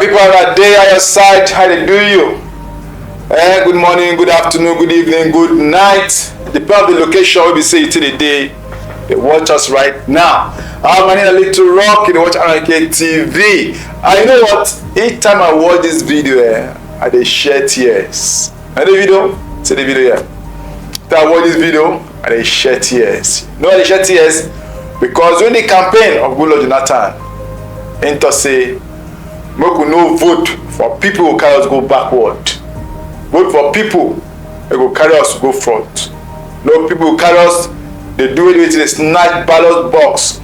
people on that day at your side, how they do you? Good morning, good afternoon, good evening, good night. Depending on the location we be saying till the day they watch us right now. My name is Little Rock, you watch RK TV. You know what? Each time I watch this video, I dey shed tears. And the video, see the video here. After I watch this video, I dey shed tears. You know why I dey shed tears? Because when the campaign of Goodluck Jonathan, enter say, make we no vote for people who carry us go backward. Vote for people who go carry us go front. No people who carry us, they do it with they snatch ballot box.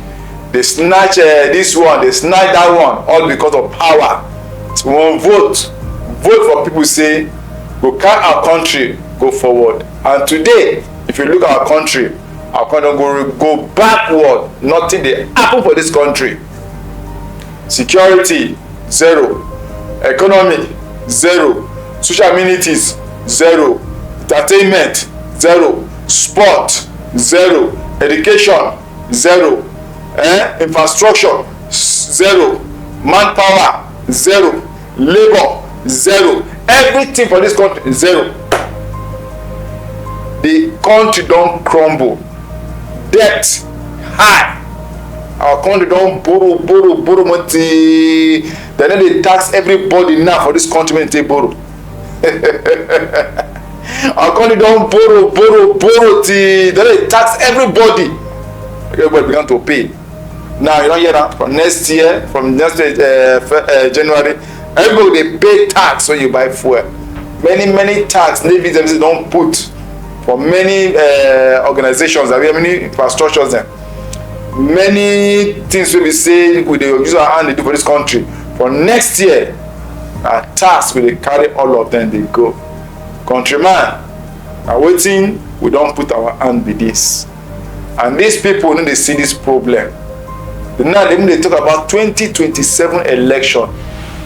They snatch this one, they snatch that one, all because of power. So we won't vote. Vote for people who say, go carry our country, go forward. And today, if you look at our country don't go backward. Nothing they happen for this country. Security, zero. Economy, zero. Social amenities, zero. Entertainment, zero. Sport, zero. Education, zero. Infrastructure, zero. Manpower, zero. Labor, zero. Everything for this country, zero. The country don't crumble. Debt high. Our country don't borrow money. Then they tax everybody now for this country when they borrow. Our country don't borrow then they tax everybody. Everybody began to pay. Now you don't hear that from next year, January, everybody they pay tax when you buy fuel. Many tax Navy don't put for many organizations, that we have many infrastructures there. Many things will be saying we dey use our hand to do for this country. For next year, our tax will carry all of them, they go. Countryman, are waiting, we don't put our hand with this. And these people, when they see this problem, now they talk about 2027 election.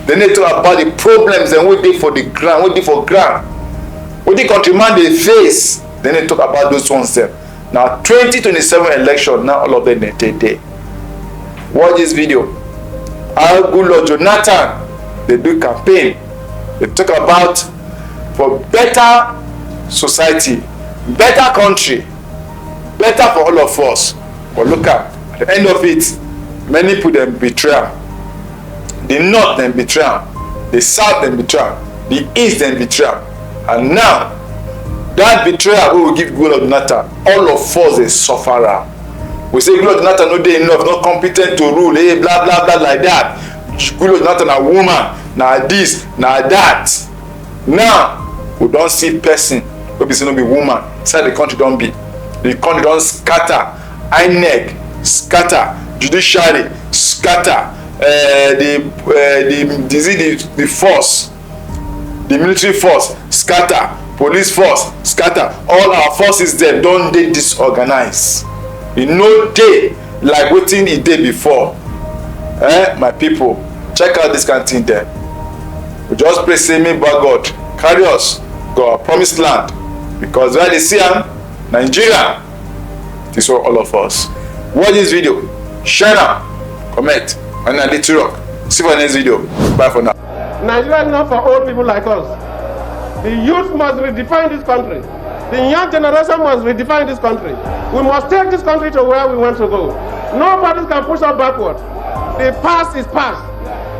Then they talk about the problems and what they for the ground, what they for ground. What the countryman they face, then they talk about those ones there. Now 2027 election, now all of them they watch this video. How Goodluck Jonathan, they do campaign. They talk about for better society, better country, better for all of us. But look at the end of it, many people them betray. The north them betray, the south them betray, the east them betray. And now, that betrayal we will give Goodluck Jonathan, all of us a sufferer. We say Goodluck Jonathan no dey enough, not competent to rule, blah blah blah like that. Goodluck Jonathan a woman, na this, na that. Now, we don't see person wey be say no be woman. Inside the country don't be. The country don't scatter. INEC scatter. Judiciary scatter. The force. The military force scatter, police force scatter. All our forces there don't they disorganize. You know they like wetin e dey before. My people, check out this kind of thing there. We just pray say me by God carry us go our promised land, because where they see am, Nigeria, this is for all of us. Watch this video, share am, comment, and I Little Rock. See you for the next video. Bye for now. Nigeria is not for old people like us. The youth must redefine this country. The young generation must redefine this country. We must take this country to where we want to go. Nobody can push us backward. The past is past.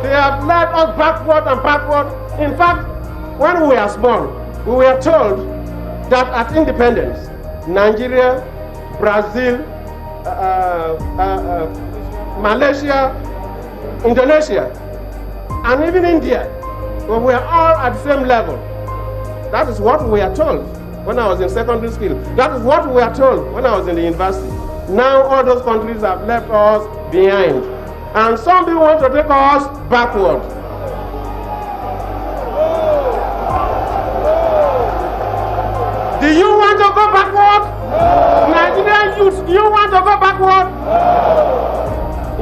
They have led us backward and backward. In fact, when we were small, we were told that at independence, Nigeria, Brazil, Malaysia, Indonesia, and even India, we were all at the same level. That is what we are told when I was in secondary school. That is what we are told when I was in the university. Now all those countries have left us behind. And some people want to take us backward. Do you want to go backward? Nigerian youth, do you want to go backward?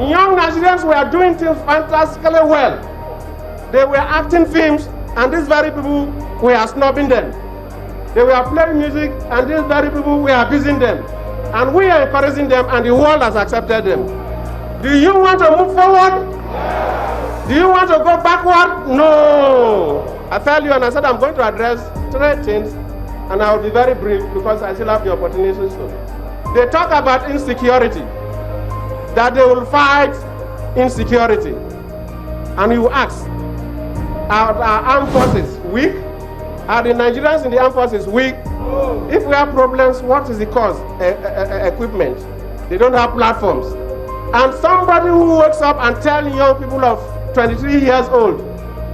Young Nigerians were doing things fantastically well. They were acting films, and these very people were snubbing them. They were playing music, and these very people were abusing them. And we are encouraging them, and the world has accepted them. Do you want to move forward? Do you want to go backward? No. I tell you, and I said I'm going to address 3 things, and I'll be very brief because I still have the opportunity to. They talk about insecurity, that they will fight insecurity. And you ask, are our armed forces weak? Are the Nigerians in the armed forces weak? If we have problems, what is the cause? Equipment. They don't have platforms. And somebody who wakes up and tells young people of 23 years old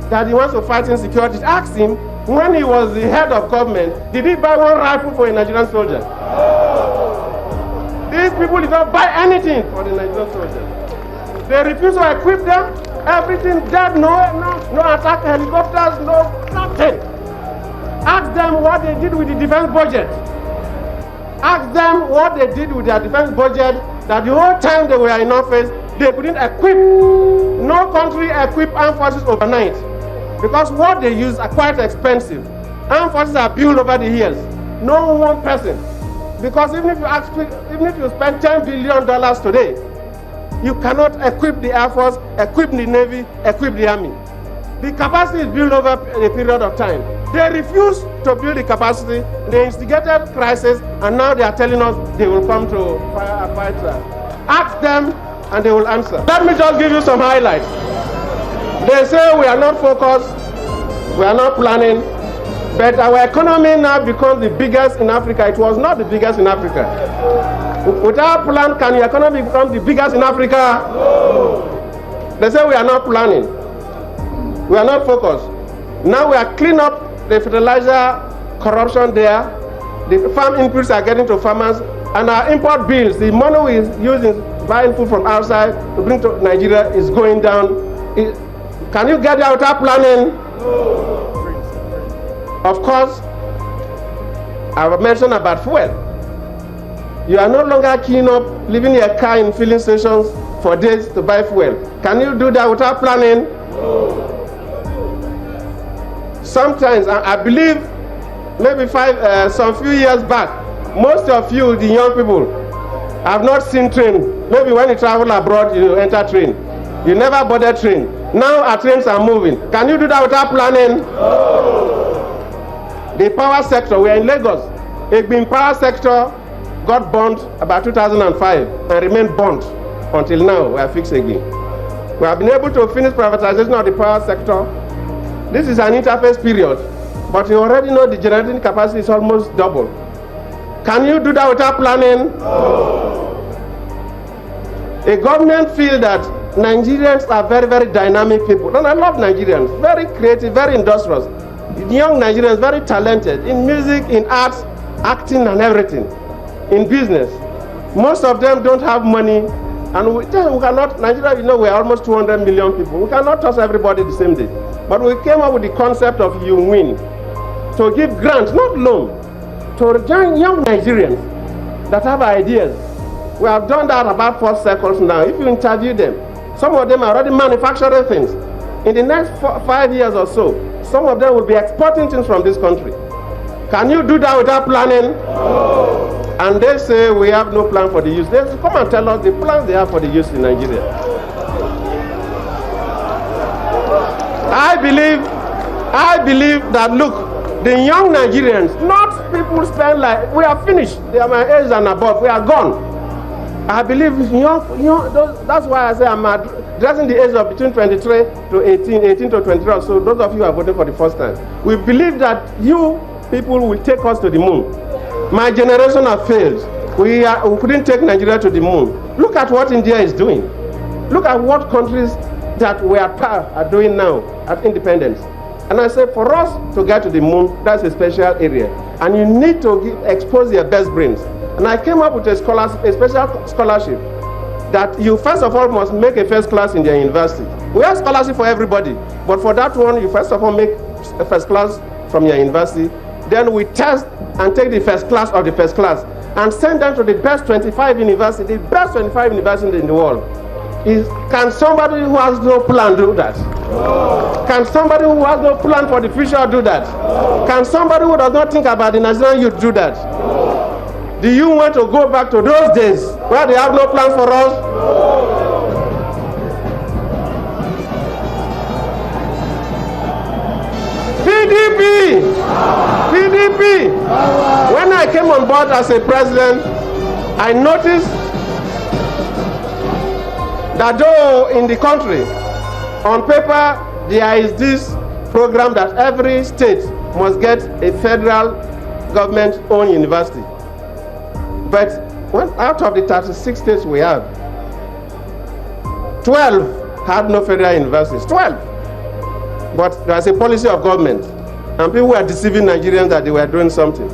that he wants to fight insecurity, ask him, when he was the head of government, did he buy 1 rifle for a Nigerian soldier? These people did not buy anything for the Nigerian soldiers. They refuse to equip them. Everything dead, no attack helicopters, no nothing. Ask them what they did with the defense budget. Ask them what they did with their defense budget, that the whole time they were in office, they couldn't equip. No country equip armed forces overnight, because what they use are quite expensive. Armed forces are built over the years. No one person. Because even if you spend $10 billion today, you cannot equip the Air Force, equip the Navy, equip the Army. The capacity is built over a period of time. They refuse to build the capacity. They instigated crisis, and now they are telling us they will come to fight. Ask them, and they will answer. Let me just give you some highlights. They say we are not focused, we are not planning, but our economy now becomes the biggest in Africa. It was not the biggest in Africa. Without plan, can the economy become the biggest in Africa? No. They say we are not planning. We are not focused. Now we are cleaning up the fertilizer corruption there. The farm inputs are getting to farmers, and our import bills, the money we use in buying food from outside to bring to Nigeria, is going down. Can you get there without planning? No. Of course, I have mentioned about fuel. You are no longer keen up leaving your car in filling stations for days to buy fuel. Can you do that without planning? No. Sometimes, I believe, maybe some few years back, most of you, the young people, have not seen train. Maybe when you travel abroad, you enter train. You never boarded train. Now our trains are moving. Can you do that without planning? No. The power sector, we are in Lagos. The power sector got burnt about 2005 and remained burnt until now. We are fixed again. We have been able to finish privatization of the power sector. This is an interface period, but you already know the generating capacity is almost double. Can you do that without planning? No. A government feels that Nigerians are very, very dynamic people. And I love Nigerians, very creative, very industrious. Young Nigerians, very talented in music, in arts, acting and everything, in business. Most of them don't have money, and we cannot, Nigeria, you know, we are almost 200 million people. We cannot touch everybody the same day. But we came up with the concept of you win, to give grants, not loan, to young Nigerians that have ideas. We have done that about 4 circles now. If you interview them, some of them are already manufacturing things. In the next 5 years or so, some of them will be exporting things from this country. Can you do that without planning? No. And they say we have no plan for the youth. They come and tell us the plans they have for the youth in Nigeria. I believe that, look, the young Nigerians, not people spend like, we are finished. They are my age and above. We are gone. I believe that's why I say I'm addressing the age of between 23 to 18 to 23. So those of you who are voting for the first time, we believe that you people will take us to the moon. My generation have failed. We couldn't take Nigeria to the moon. Look at what India is doing. Look at what countries that we are doing now at independence. And I say for us to get to the moon, that's a special area. And you need to expose your best brains. And I came up with a special scholarship that you first of all must make a first class in your university. We have scholarship for everybody, but for that one, you first of all make a first class from your university. Then we test and take the first class of the first class and send them to the best 25 universities, the best 25 universities in the world. Can somebody who has no plan do that? No. Can somebody who has no plan for the future do that? No. Can somebody who does not think about the Nigerian youth do that? No. Do you want to go back to those days where they have no plan for us? No. PDP, when I came on board as a president, I noticed that though in the country, on paper, there is this program that every state must get a federal government-owned university. But out of the 36 states we have, 12 had no federal universities. 12. But there's a policy of government, and people were deceiving Nigerians that they were doing something.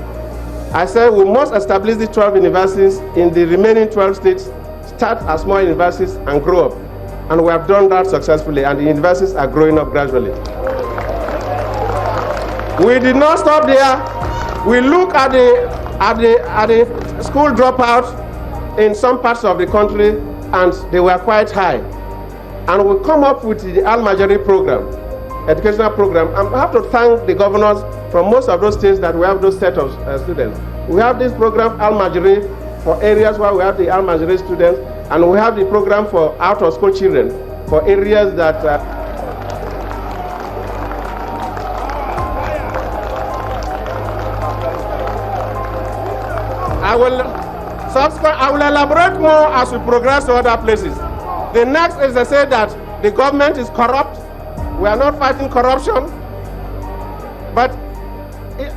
I said we must establish the 12 universities in the remaining 12 states, start as small universities and grow up. And we have done that successfully, and the universities are growing up gradually. We did not stop there. We look at the school dropouts in some parts of the country, and they were quite high. And we come up with the Al-Majari program, educational program. I have to thank the governors from most of those states that we have those set of students. We have this program, Al-Majari, for areas where we have the Al-Majari students, and we have the program for out-of-school children for areas that I will elaborate more as we progress to other places. The next is to say that the government is corrupt. We are not fighting corruption. But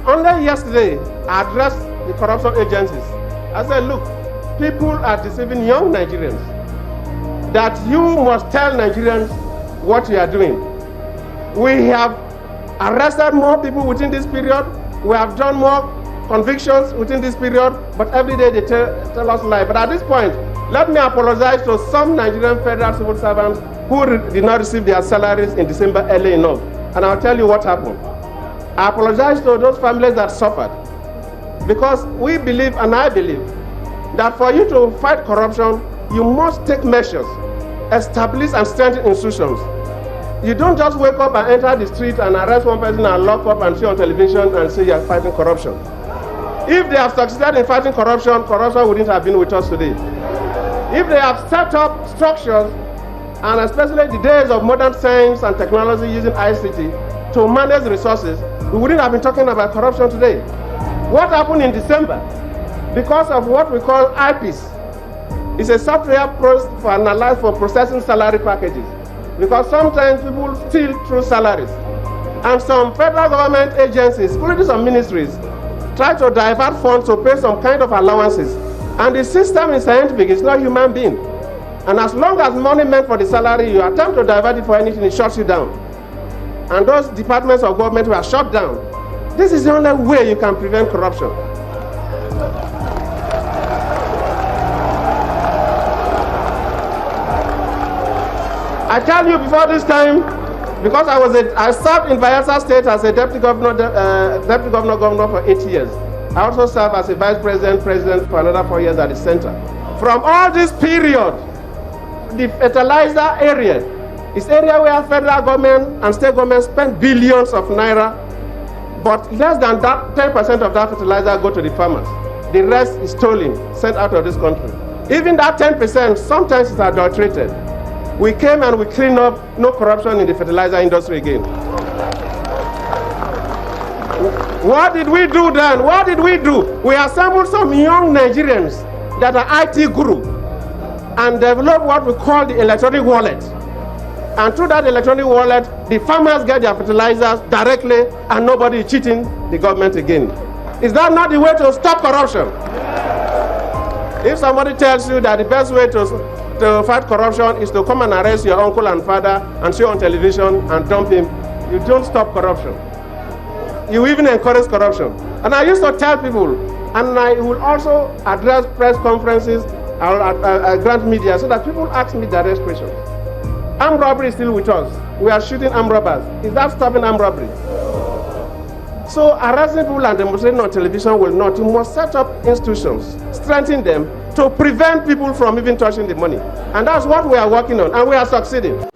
only yesterday, I addressed the corruption agencies. I said, look, people are deceiving young Nigerians that you must tell Nigerians what you are doing. We have arrested more people within this period. We have done more convictions within this period, but every day they tell us lies. But at this point, let me apologize to some Nigerian federal civil servants who did not receive their salaries in December early enough. And I'll tell you what happened. I apologize to those families that suffered, because we believe, and I believe, that for you to fight corruption, you must take measures, establish and strengthen institutions. You don't just wake up and enter the street and arrest one person and lock up and see on television and say you're fighting corruption. If they have succeeded in fighting corruption, corruption wouldn't have been with us today. If they have set up structures, and especially the days of modern science and technology using ICT to manage resources, we wouldn't have been talking about corruption today. What happened in December? Because of what we call IPs. It's a software for processing salary packages. Because sometimes people steal through salaries. And some federal government agencies, including some ministries, try to divert funds to pay some kind of allowances. And the system is scientific, it's not human being. And as long as money meant for the salary, you attempt to divert it for anything, it shuts you down. And those departments of government were shut down. This is the only way you can prevent corruption. I tell you before this time, because I served in Bayelsa State as a deputy governor for 8 years. I also served as a vice president for another 4 years at the center. From all this period, the fertilizer area is area where federal government and state government spend billions of naira, but less than 10% of that fertilizer go to the farmers. The rest is stolen, sent out of this country. Even that 10% sometimes is adulterated. We came and we cleaned up, no corruption in the fertilizer industry again. What did we do then? What did we do? We assembled some young Nigerians that are IT guru and developed what we call the electronic wallet. And through that electronic wallet, the farmers get their fertilizers directly and nobody is cheating the government again. Is that not the way to stop corruption? If somebody tells you that the best way to fight corruption is to come and arrest your uncle and father and show on television and dump him, you don't stop corruption. You even encourage corruption. And I used to tell people, and I will also address press conferences, I'll grant media so that people ask me direct questions. Armed robbery is still with us. We are shooting armed robbers. Is that stopping armed robbery? So arresting people and demonstrating on television will not. You must set up institutions, strengthen them to prevent people from even touching the money. And that's what we are working on, and we are succeeding.